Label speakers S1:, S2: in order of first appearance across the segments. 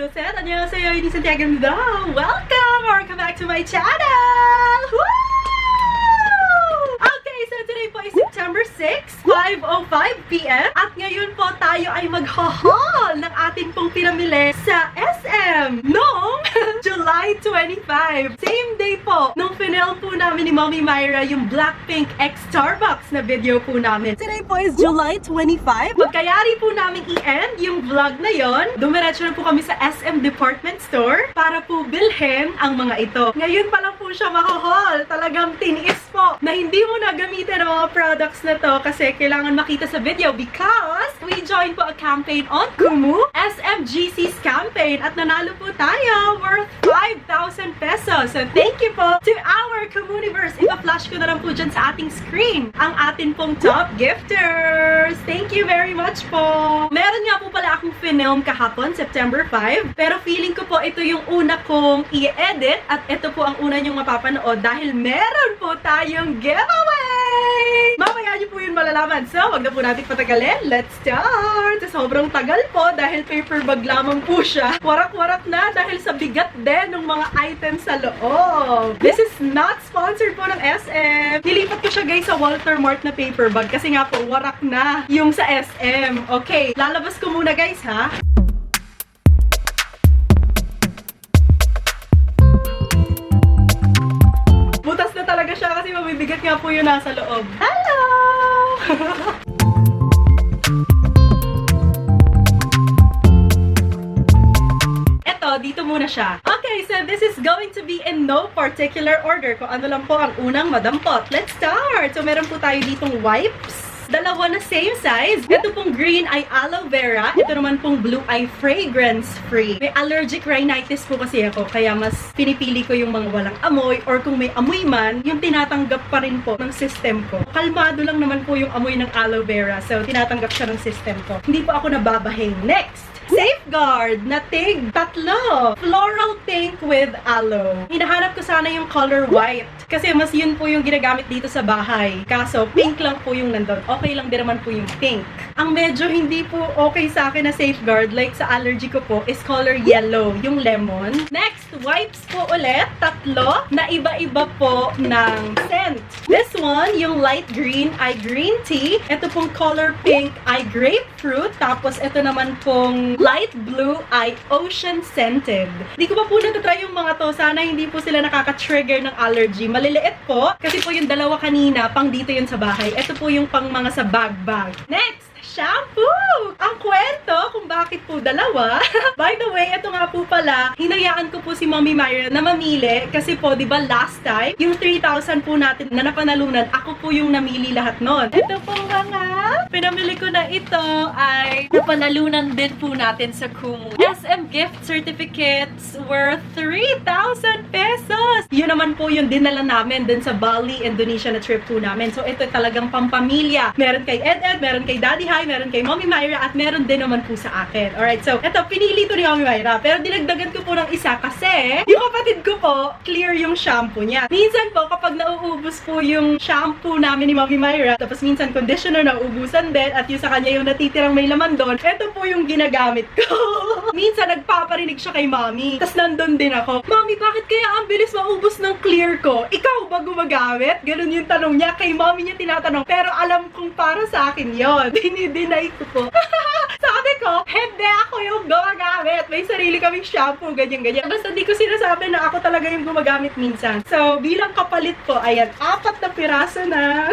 S1: Doset! 안녕하세요, Ini Santiago. Welcome back to my channel! Woo! Okay, so today po is September 6, 5:05 PM. At ngayon po tayo ay mag-haul ng atin pong pinamili sa SM noong July 25. Same day po nung final po namin ni Mommy Myra yung Blackpink x Starbucks na video po namin. Today po is July 25. Pagkayari po namin i-end yung vlog na yon, dumiretso na po kami sa SM Department Store para po bilhin ang mga ito. Ngayon pa lang po siya ma-haul. Talagang tiniis po na hindi mo na gamitin ang mga products na to kasi kailangan makita sa video because we joined po a campaign on Kumu, SMGC's campaign, at nanalo po tayo worth 5,000 pesos. So thank you po to our Kumuniverse. Ipa-flash ko na lang po dyan sa ating screen ang atin pong top gifters. Thank you very much po. Meron nga po pala akong film kahapon, September 5, pero feeling ko po ito yung una kong i-edit at ito po ang una nyong mapapanood dahil meron po tayong giveaway! Mamaya nyo po yun malalaman. So, wag na po natin patagalin. Let's start! Sobrang tagal po dahil paper bag lamang po siya. Warak-warak na dahil sa bigat din ng mga items sa loob. This is not sponsored po ng SM. Nilipat ko siya guys sa Walter Mart na paper bag kasi nga po warak na yung sa SM. Okay, lalabas ko muna guys ha. Butas na talaga siya kasi mabibigat nga po yung nasa loob. Hello! Eto, dito muna siya. Okay, so this is going to be in no particular order. Kung ano lang po ang unang madampot. Let's start! So, meron po tayo ditong wipes. Dalawa na same size. Ito pong green ay aloe vera. Ito naman pong blue ay fragrance free. May allergic rhinitis po kasi ako, kaya mas pinipili ko yung mga walang amoy, or kung may amoy man, yung tinatanggap pa rin po ng system ko. Kalmado lang naman po yung amoy ng aloe vera, so tinatanggap siya ng system ko. Hindi po ako nababahing. Next! Safeguard na tig 3. Floral pink with aloe. Hinahanap ko sana yung color white kasi mas yun po yung ginagamit dito sa bahay. Kaso pink lang po yung nandun. Okay lang din naman po yung pink. Ang medyo hindi po okay sa akin na safeguard like sa allergy ko po is color yellow, yung lemon. Next, wipes po ulit. 3 na iba-iba po ng scent. This one, yung light green ay green tea. Ito pong color pink ay grapefruit. Tapos ito naman pong light blue ay ocean scented. Hindi ko pa po natatry yung mga to. Sana hindi po sila nakaka-trigger ng allergy. Maliliit po. Kasi po yung dalawa kanina, pang dito yun sa bahay. Ito po yung pang mga sa bag-bag. Next! Shampoo! Ang kwento kung bakit po dalawa. By the way, ito nga po pala, hinayaan ko po si Mommy Myra na mamili kasi po, di ba last time, yung 3,000 po natin na napanalunan, ako po yung namili lahat nun. Ito po mga pinamili ko na ito ay napanalunan din po natin sa Kumu. SM gift certificates worth 3,000 pesos! Yun naman po yung dinala namin din sa Bali, Indonesia na trip po namin. So ito talagang pampamilya. Meron kay Ed, meron kay Daddy Hi, meron kay Mommy Myra, at meron din naman po sa akin. Alright, so ito, pinili to ni Mommy Myra. Pero dinagdagan ko po ng isa kasi yung kapatid ko po, clear yung shampoo niya. Minsan po, kapag nauubos po yung shampoo namin ni Mommy Myra, tapos minsan conditioner nauubusan din, at yung sa kanya yung natitirang may laman doon, ito po yung ginagamit ko. Minsan, nagpaparinig siya kay Mommy. Tapos nandun din ako, Mommy, bakit kaya ang bilis maubos ng clear ko? Ikaw ba gumagamit? Ganun yung tanong niya. Kay Mommy niya tinatanong. Pero alam kong para sa akin yon. Dinay ko po. Sabi ko, hindi ako yung gumagamit. May sarili kaming shampoo, ganyan-ganyan. Basta di ko sinasabi na ako talaga yung gumagamit minsan. So, bilang kapalit po, ayan, 4 na piraso na.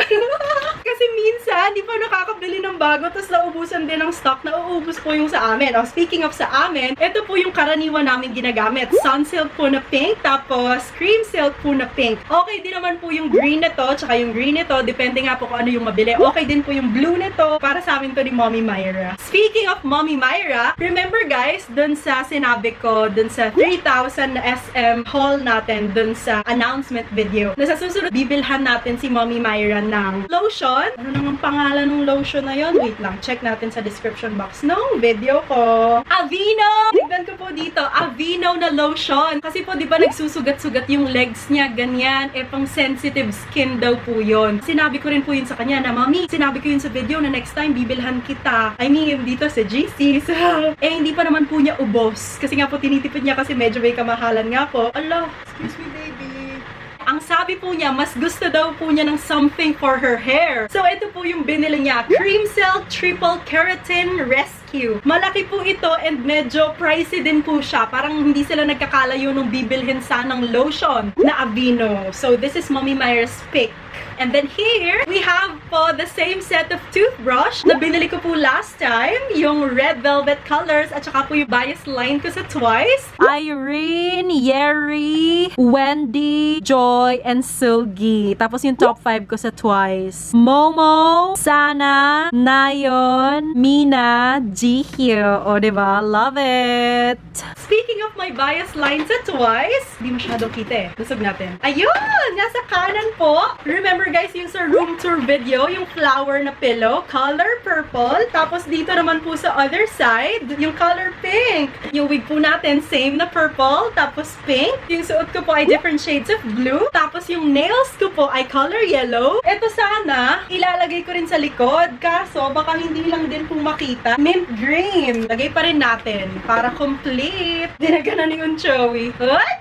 S1: Kasi minsan, di pa nakakabili ng bago, tapos nauubusan din ng stock, nauubos po yung sa amin. Speaking of sa amin, ito po yung karaniwan namin ginagamit. Sunsilk po na pink, tapos cream silk po na pink. Okay din naman po yung green na to, tsaka yung green nito, depende nga po kung ano yung mabili. Okay din po yung blue nito, para sa amin to ni Mommy Myra. Speaking of Mommy Myra, remember guys, dun sa sinabi ko, dun sa 3,000 na SM haul natin, dun sa announcement video, na sa susunod, bibilhan natin si Mommy Myra ng lotion. Ano namang pangalan ng lotion na yon? Wait lang, check natin sa description box ng video ko. Aveeno! Tignan ko po dito, Aveeno na lotion. Kasi po, di ba nagsusugat-sugat yung legs niya, ganyan. Pang sensitive skin daw po yun. Sinabi ko rin po yun sa kanya na, Mami, sinabi ko yun sa video na next time, bibilhan kita. I mean, dito sa GC. So, hindi pa naman po niya ubos. Kasi nga po, tinitipid niya kasi medyo may kamahalan nga po. Allah, excuse me, baby. Ang sabi po niya, mas gusto daw po niya ng something for her hair. So, ito po yung binili niya. Cream Cell Triple Keratin Rescue. Malaki po ito and medyo pricey din po siya. Parang hindi sila nagkakalayo nung bibilhin sanang lotion na Aveeno. So, this is Mommy Myra's pick. And then here, we have po the same set of toothbrush na binili ko po last time. Yung red velvet colors at saka po yung bias line ko sa Twice. Irene, Yeri, Wendy, Joy, and Sugi. Tapos yung top 5 ko sa Twice. Momo, Sana, Nayon, Mina, Jihyo. O, diba? Love it! Speaking of my bias line sa Twice, di masyadong kita eh. Lusog natin. Ayun! Nasa kanan po. Remember guys, yung sa room tour video, yung flower na pillow, color purple. Tapos dito naman po sa other side, yung color pink. Yung wig po natin, same na purple, tapos pink. Yung suot ko po ay different shades of blue. Tapos yung nails ko po ay color yellow. Ito sana, ilalagay ko rin sa likod. Kaso, baka hindi lang din po makita. Mint green. Lagay pa rin natin para complete. Dinagana ni Unchowi.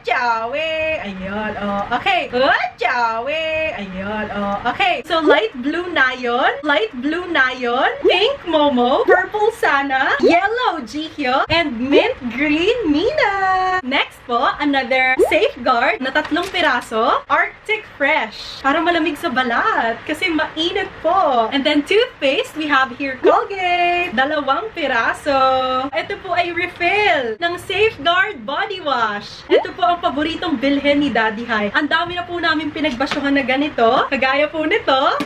S1: Chowi! Ayun, oh. Okay. Chowi! Ayun, oh. Okay. So, light blue na yun. Light blue na yun. Pink Momo. Purple Sana. Yellow Jihyo. And mint green Mina. Next po, another safeguard na 3 piraso. Arctic Fresh. Para malamig sa balat. Kasi mainit po. And then, toothpaste. We have here Colgate. 2 piraso. Ito po ay refill ng Safeguard Body Wash. Ito po ang paboritong bilhin ni Daddy Hai. Ang dami na po namin pinagbasyuhan na ganito. Kagaya po nito.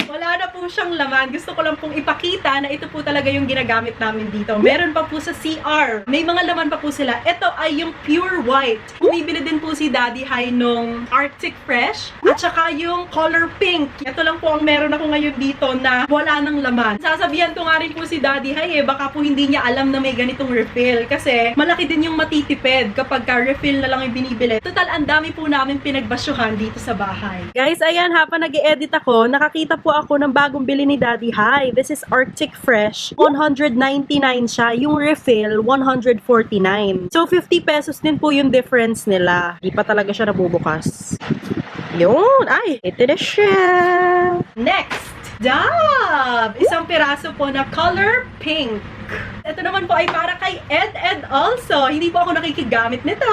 S1: Wala na po siyang laman. Gusto ko lang pong ipakita na ito po talaga yung ginagamit namin dito. Meron pa po sa CR. May mga laman pa po sila. Ito ay yung pure white. Bumibili din po si Daddy Hai nung Arctic Fresh. At saka yung color pink. Ito lang po ang meron ako ngayon dito na wala ng laman. Sasabihan ko nga rin po si Daddy Hai baka po hindi niya alam na may ganitong refill. Kasi malaki din yung matitipid kapag ka refill na lang yung binibili. Total, ang dami po namin pinagbasyuhan dito sa bahay. Guys, ayan, habang nag-e-edit ako, nakakita po ako ng bagong bili ni Daddy Hai. This is Arctic Fresh. 199 siya. Yung refill, 149. So, 50 pesos din po yung difference nila. Di pa talaga siya nabubukas. Yun! Ay! Ito na siya! Next! Dove! Isang piraso po na color pink. Ito naman po ay para kay Ed also. Hindi po ako nakikigamit nito.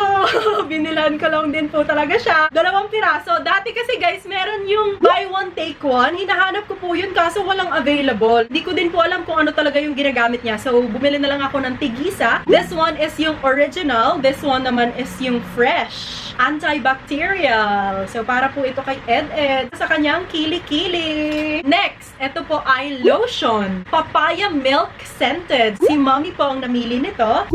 S1: Binilan ko lang din po talaga siya. 2 piraso. Dati kasi guys, meron yung buy one take one. Hinahanap ko po yun kaso walang available. Hindi ko din po alam kung ano talaga yung ginagamit niya. So, bumili na lang ako ng tigisa. This one is yung original. This one naman is yung fresh. Antibacterial. So, para po ito kay Ed sa kanyang kili-kili. Next, ito po ay lotion. Papaya milk scented. Si Mommy po ang namili nito.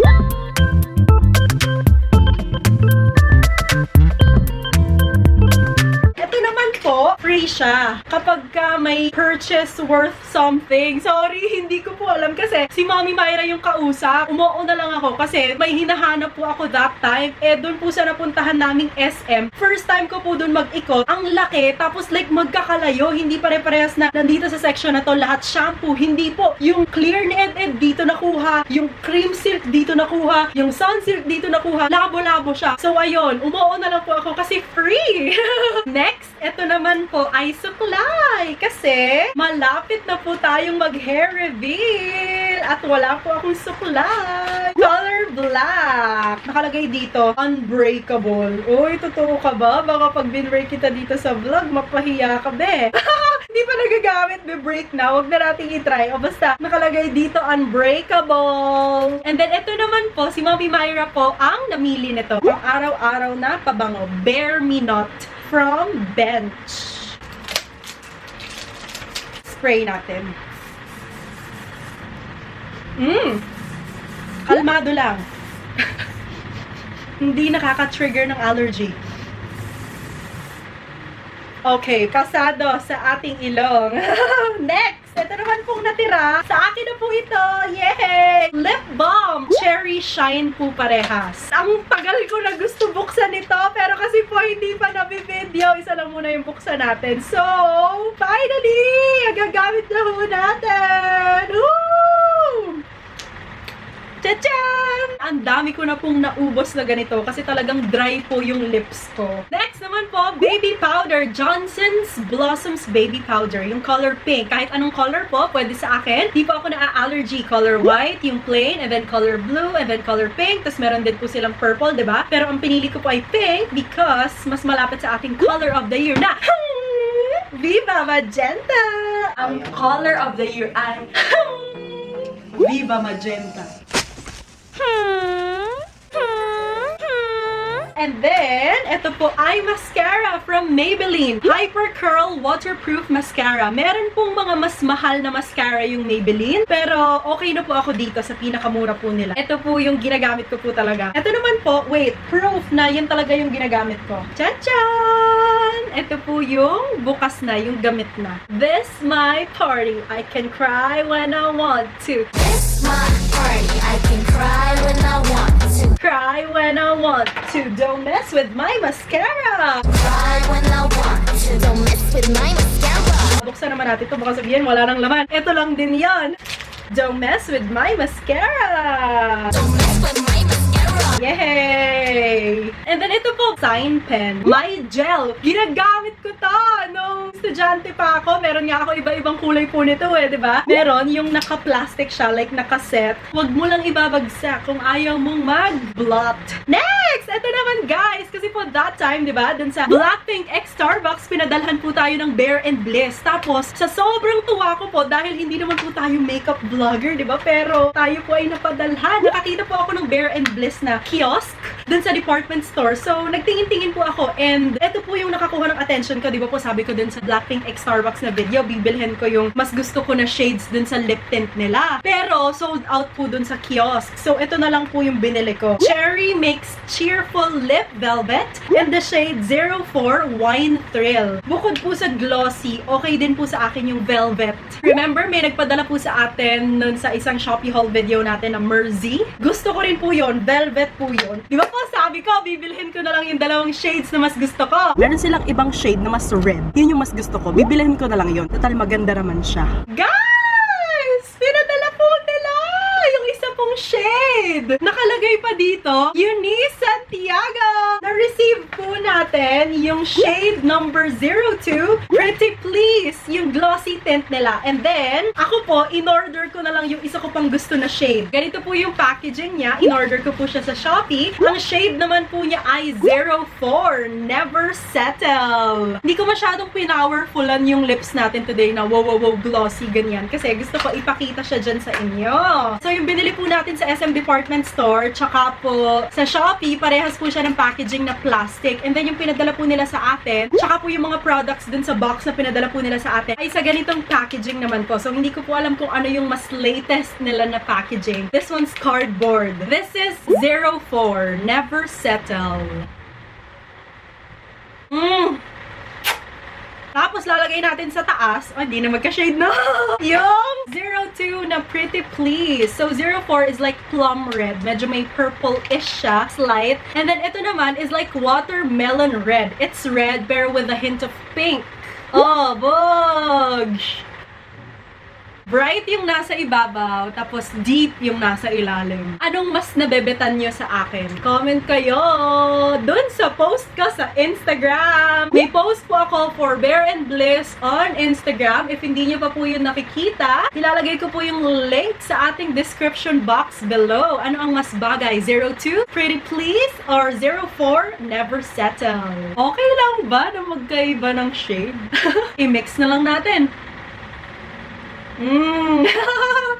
S1: Ito naman po, free siya. Kapag ka may purchase worth something. Sorry, hindi ko po alam kasi si Mommy Myra yung kausap. Umuuna lang ako kasi may hinahanap po ako that time. Doon po sa napuntahan naming SM. First time ko po doon mag-ikot. Ang laki, tapos like magkakalayo. Hindi pare-parehas na nandito sa section na to lahat shampoo. Hindi po. Yung clear ni Ed dito nakuha. Yung cream silk dito nakuha. Yung sun silk dito nakuha. Labo-labo siya. So ayun, umuuna lang po ako kasi free. Next, ito naman po ay suklay. Kasi malapit na po tayong mag-hair reveal. At wala po akong suklay. Color black. Nakalagay dito, unbreakable. Uy, totoo ka ba? Baka pag binbreak kita dito sa vlog, mapahiya ka be. Hindi pa nagagamit, be-break na. Huwag na natin i-try. O basta, nakalagay dito, unbreakable. And then, ito naman po, si Mommy Myra po ang namili nito. Pang araw-araw na pabango. Bare Me Not from Bench. Spray natin. Kalmado lang. Hindi nakaka-trigger ng allergy. Okay, pasado sa ating ilong. Next! Ito naman pong natira. Sa akin na po ito. Yay! Lip balm. Cherry shine po parehas. Ang tagal ko na gusto buksan ito. Pero kasi po hindi pa nabibideo. Isa lang muna yung buksan natin. So, finally! Gagamit na po natin. Woo! Tachan! Ang dami ko na pong naubos na ganito kasi talagang dry po yung lips ko. Next naman po, baby powder. Johnson's Blossoms Baby Powder. Yung color pink. Kahit anong color po, pwede sa akin. Di po ako na-allergy. Color white, yung plain, and then color blue, and then color pink. Tapos meron din po silang purple, diba? Pero ang pinili ko po ay pink because mas malapit sa ating color of the year na Viva Magenta! Ang color of the year ay Viva Magenta. And then, ito po ay mascara from Maybelline. Hyper Curl Waterproof Mascara. Meron pong mga mas mahal na mascara yung Maybelline. Pero okay na po ako dito sa pinakamura po nila. Ito po yung ginagamit ko po talaga. Ito naman po, wait, proof na yun talaga yung ginagamit ko. Tcha-chan! Ito po yung bukas na, yung gamit na. This my party. I can cry when I want to.
S2: This my party, I can cry when I want to.
S1: Cry when I want to. Don't mess with my mascara.
S2: Cry when I want to. Don't mess with my mascara.
S1: Buksan naman natin ito. Baka sabihin, wala nang laman. Ito lang din yan. Don't mess with my mascara.
S2: Don't mess with my mascara.
S1: Yay! And then ito po, sign pen. My gel. Ginagamit ko to nung estudyante pa ako. Meron nga ako iba-ibang kulay po nito eh, di ba? Meron yung naka-plastic siya, like naka-set. Huwag mo lang ibabagsak kung ayaw mong mag-blot. Next! Ito naman guys, kasi po that time, di ba? Dun sa Blackpink X Starbucks, pinadalhan po tayo ng Bare and Bliss. Tapos, sa sobrang tuwa ko po, dahil hindi naman po tayo makeup vlogger, di ba? Pero tayo po ay napadalhan. Nakakita po ako ng Bare and Bliss na kiosk dun sa department store. So, nagtingin-tingin po ako. And ito po yung nakakuha ng attention ko. Di ba po sabi ko dun sa Blackpink X Starbucks na video, bibilhin ko yung mas gusto ko na shades dun sa lip tint nila. Pero, sold out po dun sa kiosk. So, ito na lang po yung binili ko. Cherry Makes Cheerful Lip Velvet and the shade 04 Wine Thrill. Bukod po sa glossy, okay din po sa akin yung velvet. Remember, may nagpadala po sa atin nun sa isang Shopee haul video natin na Mersey. Gusto ko rin po yon, velvet po yun. Di ba po sabi ko, bibilhin ko na lang yung dalawang shades na mas gusto ko. Meron silang ibang shade na mas red. Yun yung mas gusto ko. Bibilhin ko na lang yun. Total maganda naman siya. Guys! Pinadala po nila yung isa pong shade. Nakalagay pa dito, Eunice Santiago. Na-receive po natin yung shade number 02, Pretty Please, yung glossy tint nila. And then, ako po, in-order ko na lang yung isa ko pang gusto na shade. Ganito po yung packaging niya. In-order ko po siya sa Shopee. Ang shade naman po niya ay 04, Never Settle. Hindi ko masyadong pinowerfulan yung lips natin today na wow, wow, wow, glossy, ganyan. Kasi gusto ko ipakita siya dyan sa inyo. So, yung binili po natin sa SM Department Store, tsaka po sa Shopee, parehas po siya ng packaging na plastic. And then, yung pinadala po nila sa atin, tsaka po yung mga products dun sa box na pinadala po nila sa atin, ay sa ganitong packaging naman po. So, hindi ko po alam kung ano yung mas latest nila na packaging. This one's cardboard. This is 04, Never Settle. Tapos, lalagay natin sa taas. Oh, hindi na magka-shade na. Yung 02 na Pretty Please. So, 04 is like plum red. Medyo may purple-ish siya. Slight. And then, ito naman is like watermelon red. It's red, pero with a hint of pink. Oh, bog! Bright yung nasa ibabaw, tapos deep yung nasa ilalim. Anong mas nabebetan nyo sa akin? Comment kayo dun sa post ko sa Instagram. May post po ako for Bare and Bliss on Instagram. If hindi nyo pa po yun nakikita, ilalagay ko po yung link sa ating description box below. Ano ang mas bagay? 02, Pretty Please, or 04, Never Settle? Okay lang ba na magkaiba ng shade? I-mix na lang natin.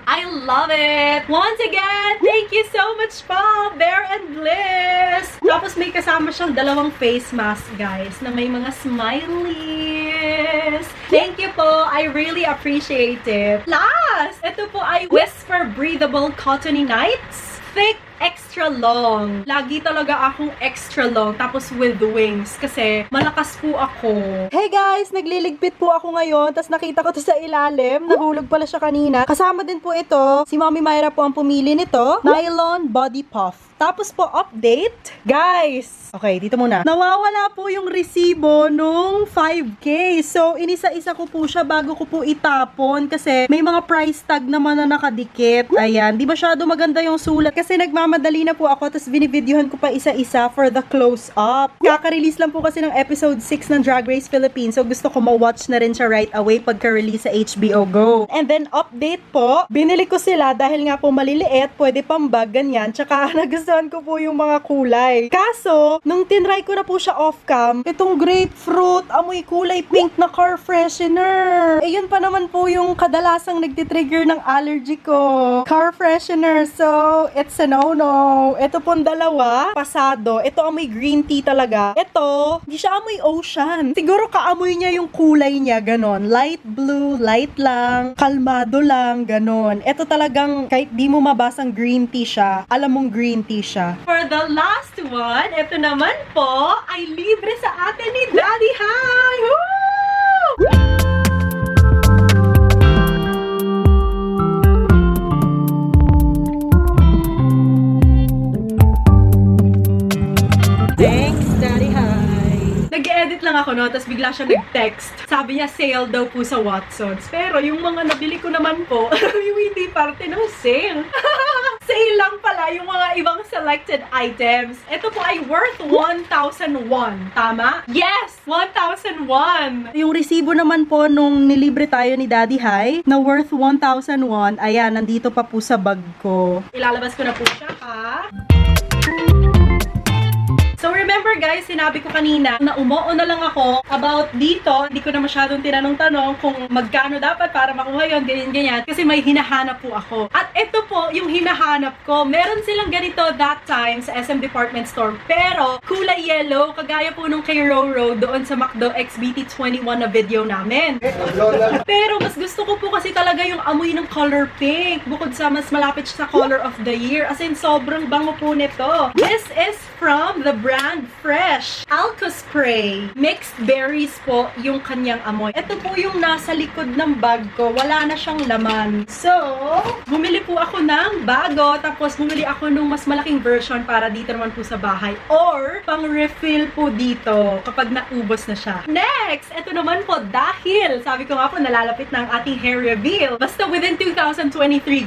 S1: I love it! Once again, thank you so much po, Bare and Bliss! Tapos may kasama siyang dalawang face mask, guys, na may mga smileys. Thank you po! I really appreciate it. Last, ito po ay Whisper Breathable Cottony Nights. Thick extra long. Lagi talaga akong extra long, tapos with wings, kasi malakas po ako. Hey guys, nagliligpit po ako ngayon, tapos nakita ko to sa ilalim. Nahulog pala siya kanina. Kasama din po ito. Si Mommy Myra po ang pumili nito. Nylon Body Puff. Tapos po, update. Guys, okay, dito muna. Nawawala po yung resibo nung 5K. So, inisa-isa ko po siya bago ko po itapon kasi may mga price tag naman na nakadikit. Ayan, di masyado maganda yung sulat kasi nagmamadali na po ako tapos binivideohan ko pa isa-isa for the close-up. Kaka-release lang po kasi ng episode 6 ng Drag Race Philippines. So, gusto ko ma-watch na rin siya right away pagka-release sa HBO Go. And then, update po, binili ko sila dahil nga po maliliit, pwede pang bag, ganyan. Tsaka, nagustuhan ko po yung mga kulay. Kaso, nung tinry ko na po siya off-cam, itong grapefruit, amoy kulay pink na car freshener. Eh, yun pa naman po yung kadalasang nagtitrigger ng allergy ko. Car freshener. So, it's a no-no. Ito pong dalawa, pasado. Ito amoy green tea talaga. Ito, hindi siya amoy ocean. Siguro kaamoy niya yung kulay niya, ganon. Light blue, light lang, kalmado lang, ganon. Ito talagang, kahit di mo mabasang green tea siya, alam mong green tea siya. For the last one, ito naman po ay libre sa atin ni Daddy Hi! Woo! Thanks, Daddy Hi! Nag-edit lang ako, no? Tapos bigla siya nag-text. Sabi niya, sale daw po sa Watsons. Pero yung mga nabili ko naman po, yung hindi parte ng sale. Sale lang pala yung mga ibang selected items. Ito po ay worth 1,001. Tama? Yes! 1,001! Yung resibo naman po nung nilibre tayo ni Daddy Hi na worth 1,001. Ayan, nandito pa po sa bag ko. Ilalabas ko na po siya, ha? So remember guys, sinabi ko kanina na umuo na lang ako about dito. Hindi ko na masyadong tinanong-tanong kung magkano dapat para makuha yun, ganyan-ganyan. Kasi may hinahanap po ako. At ito po yung hinahanap ko. Meron silang ganito that time sa SM Department Store. Pero kulay yellow, kagaya po nung kay Roro doon sa McDo XBT21 na video namin. Pero mas gusto ko po kasi talaga yung amoy ng color pink. Bukod sa mas malapit siya sa color of the year. As in, sobrang bango po nito. This is from the brand Fresh. Alco Spray. Mixed berries po yung kanyang amoy. Ito po yung nasa likod ng bag ko. Wala na siyang laman. So, bumili po ako ng bago. Tapos, bumili ako nung mas malaking version para dito naman po sa bahay. Or, pang refill po dito kapag naubos na siya. Next! Ito naman po dahil, sabi ko nga po, nalalapit na ang ating hair reveal. Basta within 2023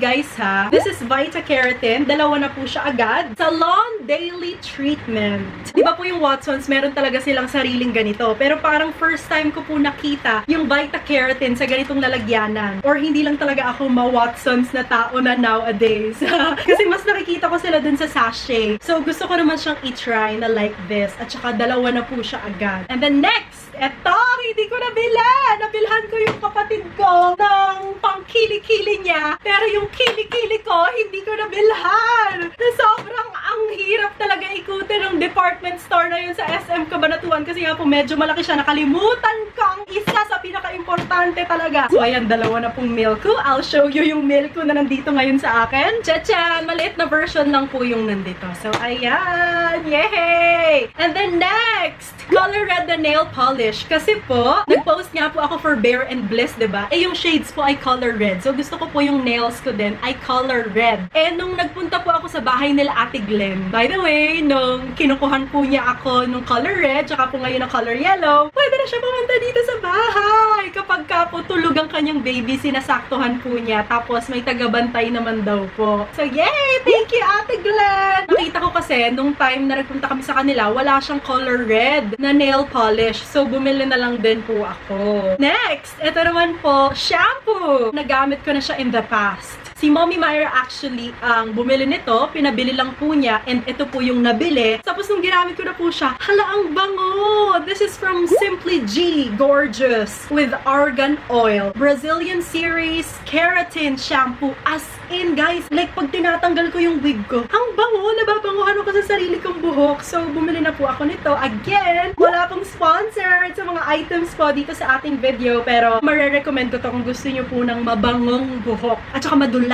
S1: guys ha. This is Vita Keratin. Dalawa na po siya agad. Salon Daily Treatment. Diba po yung Watsons, meron talaga silang sariling ganito. Pero parang first time ko po nakita yung Vita Keratin sa ganitong lalagyanan. Or hindi lang talaga ako ma-Watsons na tao na nowadays. Kasi mas nakikita ko sila dun sa sachet. So gusto ko naman siyang i-try na like this. At saka dalawa na po siya agad. And then next, eto, hindi ko nabila. Nabilhan ko yung kapatid ko ng pang-kili-kili niya. Pero yung kili-kili ko, hindi ko nabilhan. Na sobrang ang hirap talaga ikutin ng department store na yun sa SM Cabanatuan kasi nga po medyo malaki siya. Nakalimutan ko ang isa sa pinaka-importante talaga. So ayan, dalawa na pong milk ko. I'll show you yung milk ko na nandito ngayon sa akin. Tcha-tcha! Maliit na version lang po yung nandito. So ayan! Yay! And then next! Color red na nail polish. Kasi po, nag-post nga po ako for Bare and Bliss, diba? Eh yung shades po ay color red. So gusto ko po yung nails ko din ay color red. Eh nung nagpunta po ako sa bahay nila Ate Glenn, by the way, nung kinukuhan po niya ako nung color red, tsaka po ngayon ng color yellow, pwede na siya pumunta dito sa bahay. Kapag ka po tulog ang kanyang baby, sinasaktuhan po niya. Tapos may tagabantay naman daw po. So yay! Thank you, Ate Glenn! Nakita ko kasi, nung time na nagpunta kami sa kanila, wala siyang color red na nail polish. So bumili na lang din po ako. Next! Ito naman po, shampoo! Nagamit ko na siya in the past. Si Mommy Myra actually ang bumili nito, pinabili lang po niya, and ito po yung nabili. Tapos nung ginamit ko na po siya, hala ang bango! This is from Simply G, gorgeous, with argan oil. Brazilian series, keratin shampoo. As in, guys, like pag tinatanggal ko yung wig ko, ang bango, nababangohan ako sa sarili kong buhok. So, bumili na po ako nito. Again, wala pong sponsored sa mga items po dito sa ating video, pero marirecommend ko to kung gusto nyo po ng mabangong buhok at saka madulas.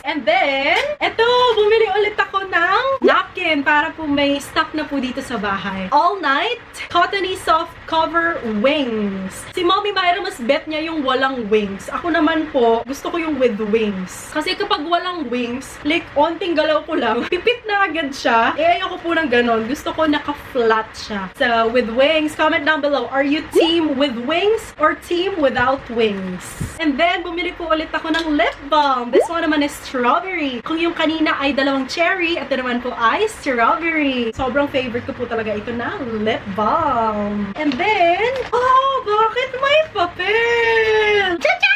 S1: And then, eto, bumili ulit ako ng napkin para po may stock na po dito sa bahay. All night, cottony soft cover wings. Si Mommy Myra mas bet niya yung walang wings. Ako naman po, gusto ko yung with wings. Kasi kapag walang wings, like, onting galaw ko lang, pipit na agad siya. Eh, ayoko po ng ganon. Gusto ko naka-flat siya. So, with wings, comment down below. Are you team with wings or team without wings? And then, bumili po ulit ako ng lip balm. This one naman is strawberry. Kung yung kanina ay dalawang cherry, at ito naman po ay strawberry. Sobrang favorite ko po talaga ito na lip balm. And then, oh, bakit may papel? Tachan!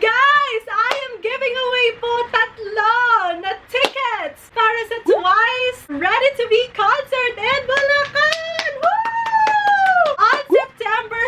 S1: Guys, I am giving away po tatlo na tickets para sa Twice Ready to Be concert in Bulacan! Woo! On September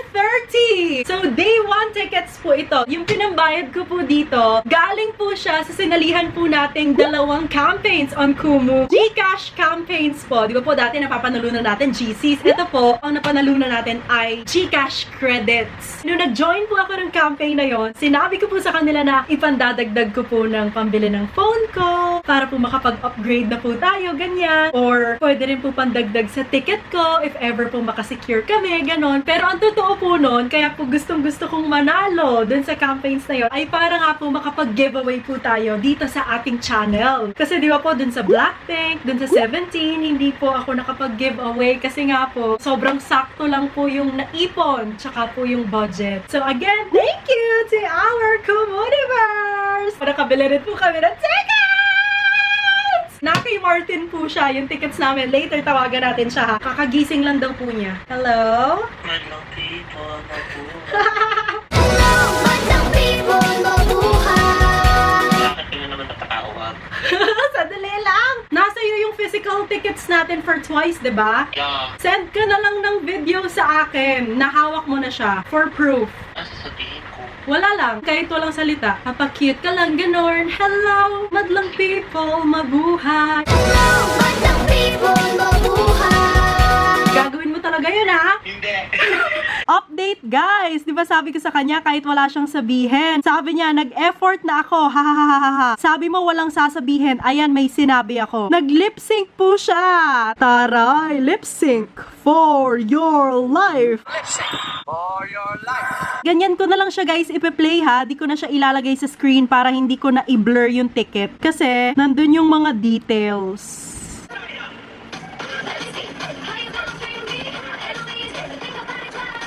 S1: 30. So, day 1 tickets po ito. Yung pinambayad ko po dito, galing po siya sa sinalihan po nating dalawang campaigns on Kumu. GCash campaigns po. Di ba po dati napapanalunan natin GCs? Ito po, ang napanalunan natin ay GCash credits. Nung nag-join po ako ng campaign na yon, sinabi ko po sa kanila na ipandadagdag ko po ng pambili ng phone ko para po makapag-upgrade na po tayo, ganyan. Or pwede rin po pandagdag sa ticket ko if ever po makasecure kami, ganon. Pero ang totoo po nun, kaya po gustong-gusto kong manalo dun sa campaigns na yun, ay para nga po makapag-giveaway po tayo dito sa ating channel. Kasi di ba po, dun sa Blackpink, dun sa 17, hindi po ako nakapag-giveaway kasi nga po, sobrang sakto lang po yung naipon, tsaka po yung budget. So again, thank you to our Comuniverse! Nakabili rin po kami ng tickets! Na kay Martin po siya, yung tickets namin. Later, tawagan natin siya ha. Kakagising lang daw po niya. Hello?
S2: Hello, madlang people, mabuhay.
S3: Bakit ka na naman natatawag?
S1: Sandali lang! Nasa iyo yung physical tickets natin for Twice, di ba?
S3: Yeah.
S1: Send ka na lang ng video sa akin. Nahawak mo na siya. For proof.
S3: Ang sasabihin ko.
S1: Wala lang. Kahit walang salita. Kapag-cute ka lang, ganon. Hello, madlang people, mabuhay.
S2: Hello, madlang people, mabuhay.
S1: Gagawin mo talaga yun, ha?
S3: Hindi.
S1: Update, guys! Di ba sabi ko sa kanya kahit wala siyang sabihin? Sabi niya, nag-effort na ako. Ha ha ha ha ha. Sabi mo walang sasabihin. Ayan, may sinabi ako. Nag-lip-sync po siya. Taray, lip-sync for your life.
S3: For your life.
S1: Ganyan ko na lang siya, guys, ipe-play ha. Di ko na siya ilalagay sa screen para hindi ko na i-blur yung ticket. Kasi, nandun yung mga details.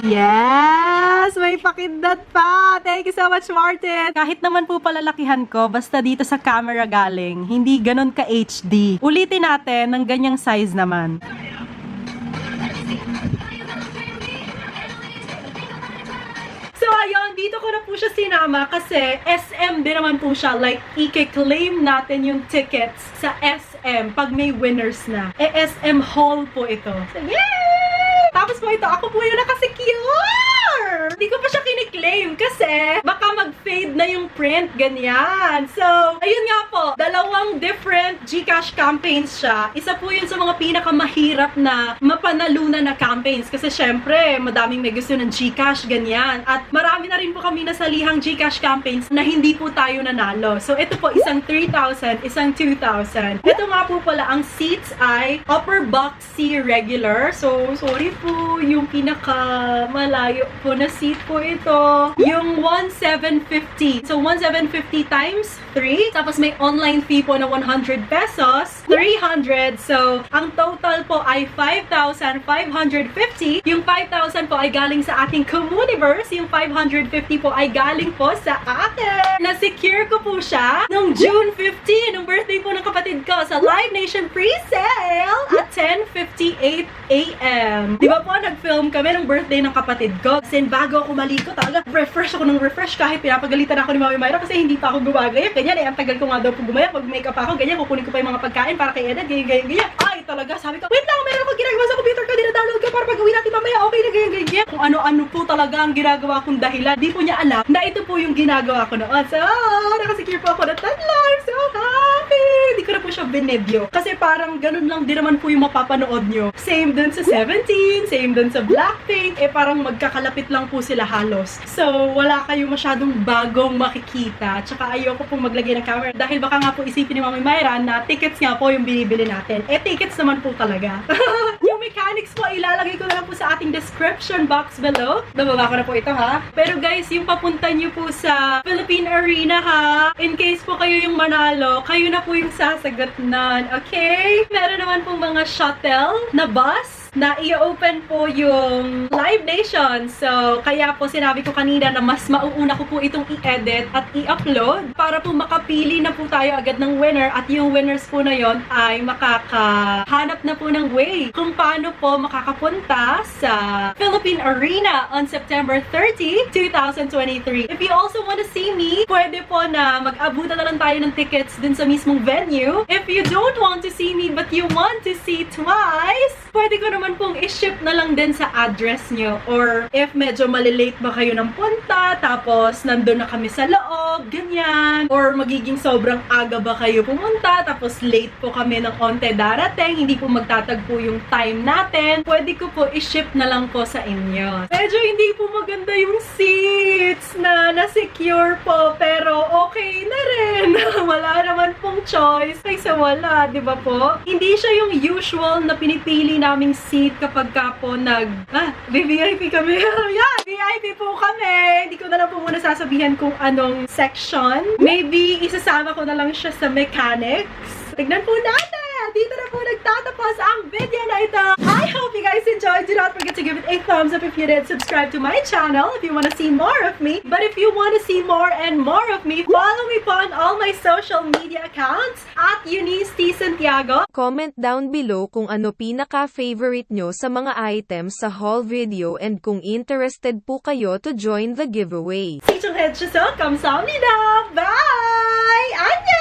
S1: Yes! May pakindot pa! Thank you so much, Martin! Kahit naman po palalakihan ko, basta dito sa camera galing, hindi ganun ka HD. Ulitin natin ng ganyang size naman. So, ayun, dito ko na po siya sinama kasi SM din naman po siya. Like, i-claim natin yung tickets sa SM pag may winners na. SM Hall po ito. So, yay! Tapos po ito, ako po yung nakasecure! Hindi ko pa siya kiniklaim kasi baka mag-fade na yung print, ganyan. So, ayun nga po, dalawang different GCash campaigns siya. Isa po yun sa mga pinakamahirap na mapanalunan na campaigns kasi syempre, madaming may gusto ng GCash, ganyan. At marami na rin po kami nasalihang GCash campaigns na hindi po tayo nanalo. So, ito po, isang 3,000, isang 2,000. Ito nga po pala, ang seats ay upper box C regular. So, sorry po, yung pinaka-malayo po na seat po ito. Yung 1,750. So, 1,750 times 3. Tapos may online fee po na 100 pesos. 300. So, ang total po ay 5,550. Yung 5,000 po ay galing sa ating Comuniverse. Yung 550 po ay galing po sa akin. Na-secure ko po siya nung June 15, nung birthday po ng kapatid ko sa Live Nation pre-sale at 10:58 a.m. Di ba po, nag-film kami ng birthday ng kapatid ko. Kasi bago ako maligo, talaga, refresh ako ng refresh kahit pinapagalitan ako ni Mami Myra kasi hindi pa ako gumagaya. Ganyan eh, ang tagal ko nga daw po gumaya. Mag-makeup ako, ganyan, kukunin ko pa yung mga pagkain para kay Edad, ganyan. Ay, talaga, sabi ko, wait lang, meron akong ginagawa sa computer ko, dina-download ko para pag-uwi natin mamaya, okay na, ganyan. Kung ano-ano po talaga ang ginagawa kong dahilan. Di po niya alam na ito po yung ginagawa ko noon. So, nakasecure po ako na tatlo. I'm so happy! Di ko ko na po siya binidyo. Kasi parang ganun lang din naman po yung mapapanood nyo. Same dun sa 17, same dun sa Blackpink, parang magkakalapit lang po sila halos. So, wala kayo masyadong bagong makikita. Tsaka ayoko pong maglagay ng camera dahil baka nga po isipin ni Mami Myra na tickets nga po yung binibili natin. Tickets naman po talaga. Yung mechanics po, ilalagay ko na lang po sa ating description box below. Nababa ko na po ito, ha? Pero guys, yung papunta nyo po sa Philippine Arena, ha? In case po kayo yung manalo, kayo na po yung sasagot nun, okay? Meron naman pong mga shuttle na bus na i-open po yung Live Nation. So, kaya po sinabi ko kanina na mas mauuna ko po itong i-edit at i-upload para po makapili na po tayo agad ng winner at yung winners po na yon ay makakahanap na po ng way kung paano po makakapunta sa Philippine Arena on September 30, 2023. If you also want to see me, pwede po na mag-abutan na lang tayo ng tickets dun sa mismong venue. If you don't want to see me but you want to see twice, pwede ko naman pong i-ship na lang din sa address nyo. Or if medyo malilate ba kayo ng punta, tapos nandun na kami sa loob, ganyan. Or magiging sobrang aga ba kayo pumunta, tapos late po kami ng onte darating, hindi po magtatagpo yung time natin, pwede ko po i-ship na lang po sa inyo. Medyo hindi po maganda yung seats na na-secure po, pero okay na rin. Wala naman pong choice kaysa wala, di ba po? Hindi siya yung usual na pinipili naming seat kapag ka po VIP kami. Yeah, VIP po kami. Hindi ko na lang po muna sasabihan kung anong section. Maybe isasama ko na lang siya sa mechanics. Tignan po natin! Dito na po nagtatapos ang video na ito. I hope you guys enjoyed. Do not forget to give it a thumbs up if you did. Subscribe to my channel if you want to see more of me. But if you want to see more and more of me, follow me po on all my social media accounts at Eunice T. Santiago.
S4: Comment down below kung ano pinaka-favorite nyo sa mga items sa haul video and kung interested po kayo to join the giveaway.
S1: 시청해주셔서 감사합니다. Bye! 안녕!